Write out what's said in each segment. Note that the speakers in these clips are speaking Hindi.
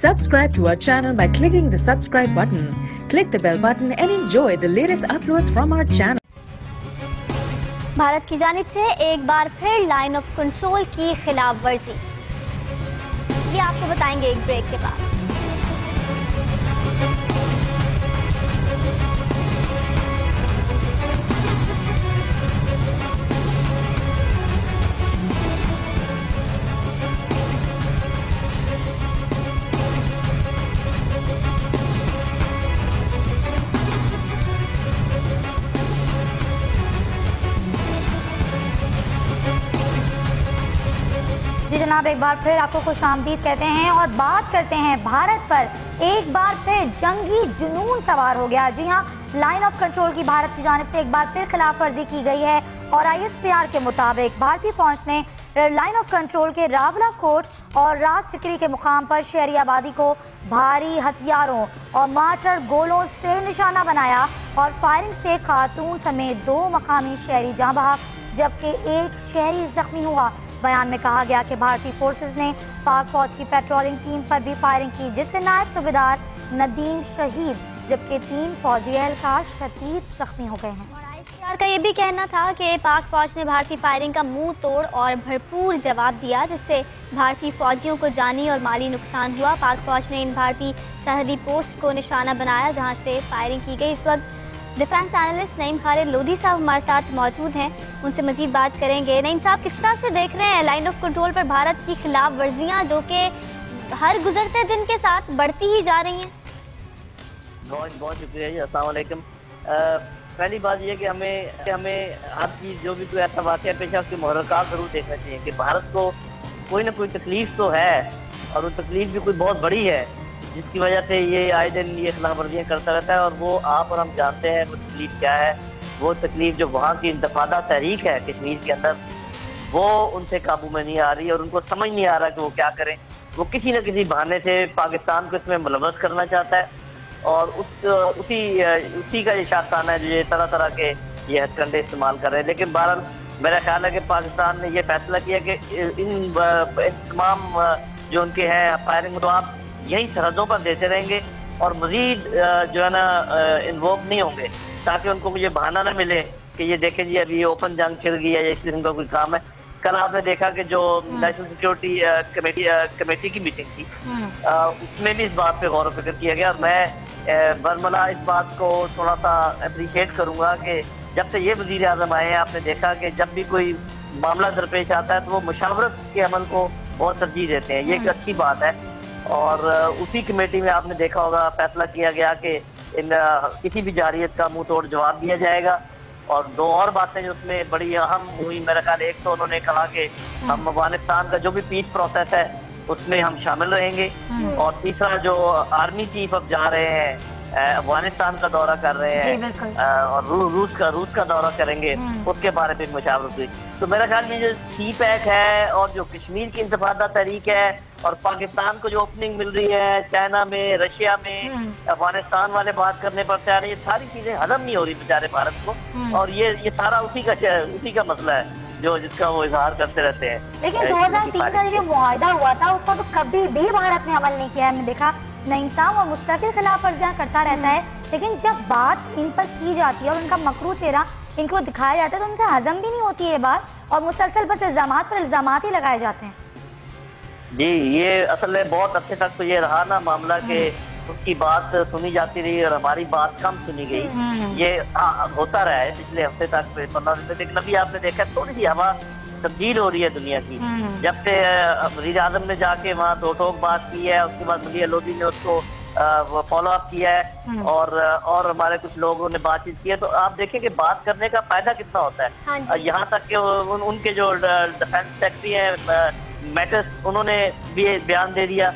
Subscribe to our channel by clicking the subscribe button. Click the bell button and enjoy the latest uploads from our channel. Bharat की जानिब से एक बार फिर लाइन ऑफ कंट्रोल की खिलाफ वर्जी, ये आपको बताएंगे एक ब्रेक के बाद। जी जनाब, एक बार फिर आपको खुशामदीद कहते हैं और बात करते हैं भारत पर एक बार फिर जंगी जुनून सवार हो गया। जी हाँ, लाइन ऑफ कंट्रोल की भारत की जानिब से एक बार फिर खिलाफ वर्जी की गई है और ISPR के मुताबिक भारतीय फौज ने लाइन ऑफ कंट्रोल के रावला कोट और राग चिकरी के मुकाम पर शहरी आबादी को भारी हथियारों और मार्टर गोलों से निशाना बनाया और फायरिंग से खातून समेत 2 मकामी शहरी जाँ बहक जबकि एक शहरी जख्मी हुआ। बयान में कहा गया कि भारतीय फोर्सेस ने पाक फौज की पेट्रोलिंग टीम पर भी फायरिंग की, जिससे नायब सूबेदार नदीम शहीद जबकि 3 फौजी एहलकार शदीद जख्मी हो गए हैं। और ISPR का ये भी कहना था कि पाक फौज ने भारतीय फायरिंग का मुंह तोड़ और भरपूर जवाब दिया, जिससे भारतीय फौजियों को जानी और माली नुकसान हुआ। पाक फौज ने इन भारतीय सरहदी पोस्ट को निशाना बनाया जहाँ से फायरिंग की गई। इस वक्त डिफेंस एनालिस्ट नईम खालिद लोधी साहब हमारे साथ मौजूद हैं, उनसे मजीद बात करेंगे। नईम साहब, किस तरह से देख रहे हैं लाइन ऑफ कंट्रोल पर भारत की खिलाफ वर्जियाँ जो कि हर गुजरते दिन के साथ बढ़ती ही जा रही हैं? बहुत शुक्रिया जी। अस्सलाम वालेकुम। पहली बात यह कि हमें हर चीज़ जो भी कोई ऐसा वाक़या पेश है उसके मुहर्रिकात ज़रूर देखना चाहिए कि भारत को कोई ना कोई तकलीफ तो है और वो तकलीफ भी कोई बहुत बड़ी है जिसकी वजह से ये आए दिन ये खिलाफ वर्जियाँ करता रहता है। और वो आप और हम जानते हैं वो तकलीफ क्या है। वो तकलीफ जो वहाँ की इंतफादा तहरीक है कश्मीर के अंदर, वो उनसे काबू में नहीं आ रही और उनको समझ नहीं आ रहा कि वो क्या करें। वो किसी न किसी बहाने से पाकिस्तान को इसमें मुलव्वस करना चाहता है और उसी का ये शातान है जो ये तरह तरह के ये हथकंडे इस्तेमाल कर रहे हैं। लेकिन बहरहाल मेरा ख्याल है कि पाकिस्तान ने ये फैसला किया कि इन तमाम जो उनके हैं फायरिंग तो आप यही सरहदों पर देते रहेंगे और मजीद जो है ना इन्वॉल्व नहीं होंगे, ताकि उनको ये बहाना ना मिले कि ये देखें जी अभी ओपन जंग छिड़ गई है या इस किस्म का कोई काम है। कल आपने देखा कि जो नेशनल सिक्योरिटी कमेटी की मीटिंग थी उसमें भी इस बात पे गौर फिक्र किया गया और मैं बरमला इस बात को थोड़ा सा अप्रिशिएट करूँगा कि जब से ये वज़ीर आज़म आए हैं आपने देखा कि जब भी कोई मामला दरपेश आता है तो वो मुशावरत के अमल को बहुत तरजीह देते हैं। ये एक अच्छी बात है। और उसी कमेटी में आपने देखा होगा फैसला किया गया कि किसी भी जारियत का मुंह तोड़ जवाब दिया जाएगा। और 2 और बातें जो उसमें बड़ी अहम हुई मेरा ख्याल, एक तो उन्होंने कहा कि हम अफगानिस्तान का जो भी पीस प्रोसेस है उसमें हम शामिल रहेंगे और तीसरा जो आर्मी चीफ अब जा रहे हैं अफगानिस्तान का दौरा कर रहे हैं और रूस का दौरा करेंगे, उसके बारे में मुशावरत हुई। तो मेरा ख्याल में जो CPEC है और जो कश्मीर की इंतफादा तहरीक है और पाकिस्तान को जो ओपनिंग मिल रही है चाइना में, रशिया में, अफगानिस्तान वाले बात करने पर तैयार है, ये सारी चीजें हजम नहीं हो रही बेचारे भारत को और ये सारा उसी का मसला है जो जिसका वो इजहार करते रहते हैं। लेकिन 2003 का जो मुआहदा हुआ था उसका तो कभी भी भारत ने अमल नहीं किया। हमने देखा नाइंसाफ और मुस्तकिल खिलाफ वर्जियाँ करता रहता है, लेकिन जब बात इन पर की जाती है और उनका मकरू चेहरा इनको दिखाया जाता है तो उनसे हजम भी नहीं होती है बात और मुसलसल बस इल्जामात पर इल्जामात ही लगाए जाते हैं। जी, ये असल में बहुत अच्छे तक तो ये रहा ना मामला कि उसकी बात सुनी जाती रही और हमारी बात कम सुनी गई। ये होता रहा है पिछले हफ्ते तक 15 दिन से। लेकिन अभी आपने देखा थोड़ी सी हवा तब्दील हो रही है दुनिया की। जब से वज़ीर आज़म ने जाके वहाँ 2 टोक बात की है, उसके बाद मलिया लोधी ने उसको फॉलो अप किया है और हमारे कुछ लोगों ने बातचीत की है। तो आप देखें कि बात करने का फायदा कितना होता है। यहाँ तक कि उनके जो डिफेंस सेक्रेटरी हैं मैटिस, उन्होंने भी बयान दे दिया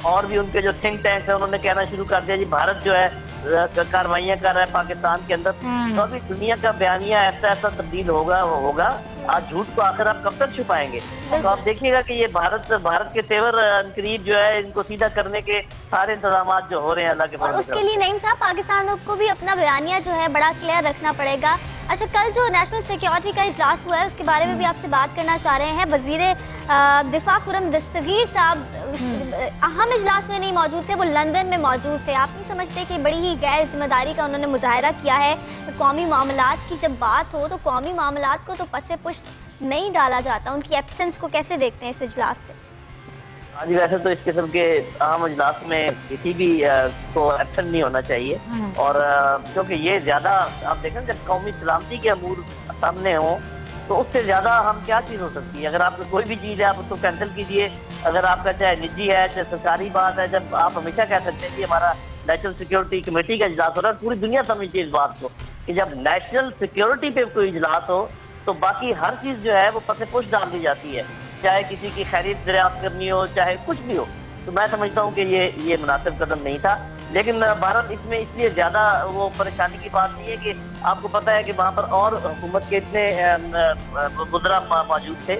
और भी उनके जो थिंक टैंक है उन्होंने कहना शुरू कर दिया जी भारत जो है कार्रवाइयाँ कर रहा है पाकिस्तान के अंदर। तो अभी दुनिया का बयानिया ऐसा तब्दील होगा। आज झूठ को आखिर आप कब तक छुपाएंगे? तो आप देखिएगा कि ये भारत के तेवर करीब जो है इनको सीधा करने के सारे इंतजाम जो हो रहे हैं अल्लाह के फजल से। उसके लिए नईम साहब पाकिस्तान को भी अपना बयानिया जो है बड़ा क्लियर रखना पड़ेगा। अच्छा, कल जो नेशनल सिक्योरिटी का इजलास हुआ है उसके बारे में भी आपसे बात करना चाह रहे हैं। वजीर दिफा खुर्रम दस्तगीर साहब अहम इजलास में नहीं मौजूद थे, वो लंदन में मौजूद थे। आप नहीं समझते कि बड़ी ही गैर जिम्मेदारी का उन्होंने मुजाहरा किया है? तो कौमी मामलात की जब बात हो तो कौमी मामलात को तो पसे पुश्त नहीं डाला जाता। उनकी एब्सेंस को कैसे देखते हैं इस इजलास से? हाँ जी, वैसे तो इस किस्म के अहम इजलास में किसी भी को एक्शन नहीं होना चाहिए, और क्योंकि ये ज्यादा आप देखें जब कौमी सलामती के अमूर सामने हो तो उससे ज्यादा हम क्या चीज हो सकती है। अगर आपको कोई भी चीज है आप उसको कैंसिल कीजिए, अगर आपका चाहे निजी है चाहे सरकारी बात है। जब आप हमेशा कह सकते हैं कि हमारा नेशनल सिक्योरिटी कमेटी का इजलास हो रहा है, पूरी दुनिया समझती है इस बात को कि जब नेशनल सिक्योरिटी पे कोई इजलास हो तो बाकी हर चीज जो है वो पसे पुश डाल दी जाती है, चाहे किसी की खरीद दरियाफ्त करनी हो चाहे कुछ भी हो। तो मैं समझता हूँ कि ये मुनासिब कदम नहीं था। लेकिन भारत इसमें इसलिए ज्यादा वो परेशानी की बात नहीं है कि आपको पता है कि वहाँ पर और हुकूमत के इतने वज़रा मौजूद थे,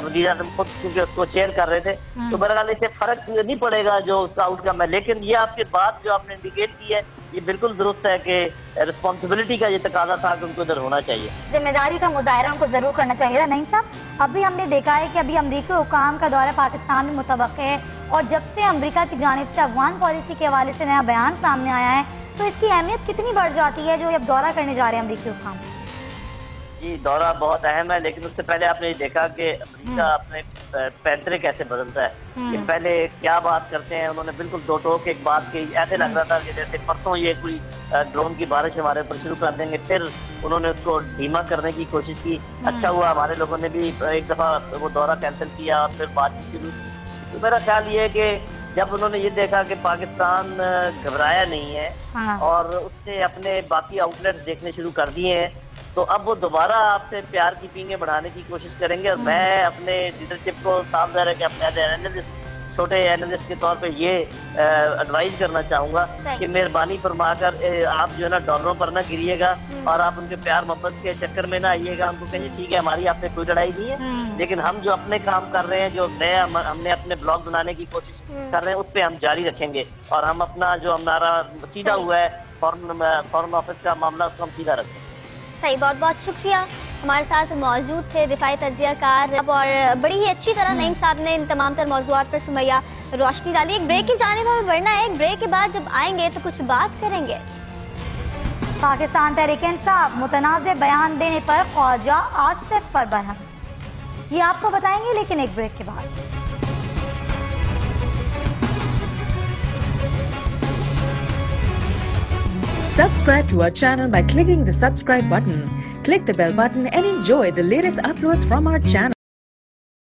वज़ीर आज़म खुद क्योंकि उसको चेयर कर रहे थे, तो बहरहाल इससे फर्क नहीं पड़ेगा जो उसका आउटकम है। लेकिन ये आपके बात जो आपने इंडिकेट की है ये बिल्कुल दुरुस्त है कि रिस्पॉन्सिबिलिटी का ये तकाजा था कि उनको इधर होना चाहिए, जिम्मेदारी का मुजाहरा उनको जरूर करना चाहिए था। नहीं साहब, अभी हमने देखा है कि अभी अमरीकी हुकाम का दौरा पाकिस्तान में मुतवक्के है, और जब से अमेरिका की जानिब से अफगान पॉलिसी के हवाले से नया बयान सामने आया है तो इसकी अहमियत कितनी बढ़ जाती है जो अब दौरा करने जा रहे हैं अमरीकी हुकाम? जी, दौरा बहुत अहम है, लेकिन उससे पहले आपने देखा कि अमेरिका अपने पैंतरे कैसे बदलता है। कि पहले क्या बात करते हैं, उन्होंने बिल्कुल दो टोक एक बात की, ऐसे लग रहा था कि जैसे परसों ये कोई ड्रोन की बारिश हमारे ऊपर शुरू कर देंगे, फिर उन्होंने उसको धीमा करने की कोशिश की। अच्छा हुआ हमारे लोगों ने भी एक दफा वो दौरा कैंसिल किया और फिर बातचीत शुरू। तो मेरा ख्याल ये है कि जब उन्होंने ये देखा कि पाकिस्तान घबराया नहीं है और उसने अपने बाकी आउटलेट्स देखने शुरू कर दिए हैं, तो अब वो दोबारा आपसे प्यार की पींगे बढ़ाने की कोशिश करेंगे। और मैं अपने लीडरशिप को साफ ज़ाहिर है कि अपने एनालिस्ट, छोटे एनालिस्ट के तौर पे ये एडवाइस करना चाहूँगा कि मेहरबानी फरमाकर आप जो है ना डॉलरों पर ना गिरिएगा और आप उनके प्यार मोहब्बत के चक्कर में ना आइएगा। उनको कहिए ठीक है हमारी आपसे कोई लड़ाई नहीं है, लेकिन हम जो अपने काम कर रहे हैं, जो नया हमने अपने ब्लॉग बनाने की कोशिश कर रहे हैं, उस पर हम जारी रखेंगे और हम अपना जो हमारा सीधा हुआ है फॉरेन ऑफिस का मामला उसको हम सीधा रखेंगे। सही, बहुत बहुत शुक्रिया। हमारे साथ मौजूद थे दिफाई तज्जियाकार और बड़ी ही अच्छी तरह नईम साहब ने इन तमाम तर मौज़ूआत पर सुमैया रोशनी डाली। एक ब्रेक की जानिब हमें बढ़ना है, एक ब्रेक के बाद जब आएंगे तो कुछ बात करेंगे। पाकिस्तान तहरीक इंसाफ मुतनाज़ बयान देने पर ख्वाजा आसिफ पर बरहम, ये आपको बताएंगे लेकिन एक ब्रेक के बाद। Subscribe to our channel by clicking the subscribe button. Click the bell button and enjoy the latest uploads from our channel.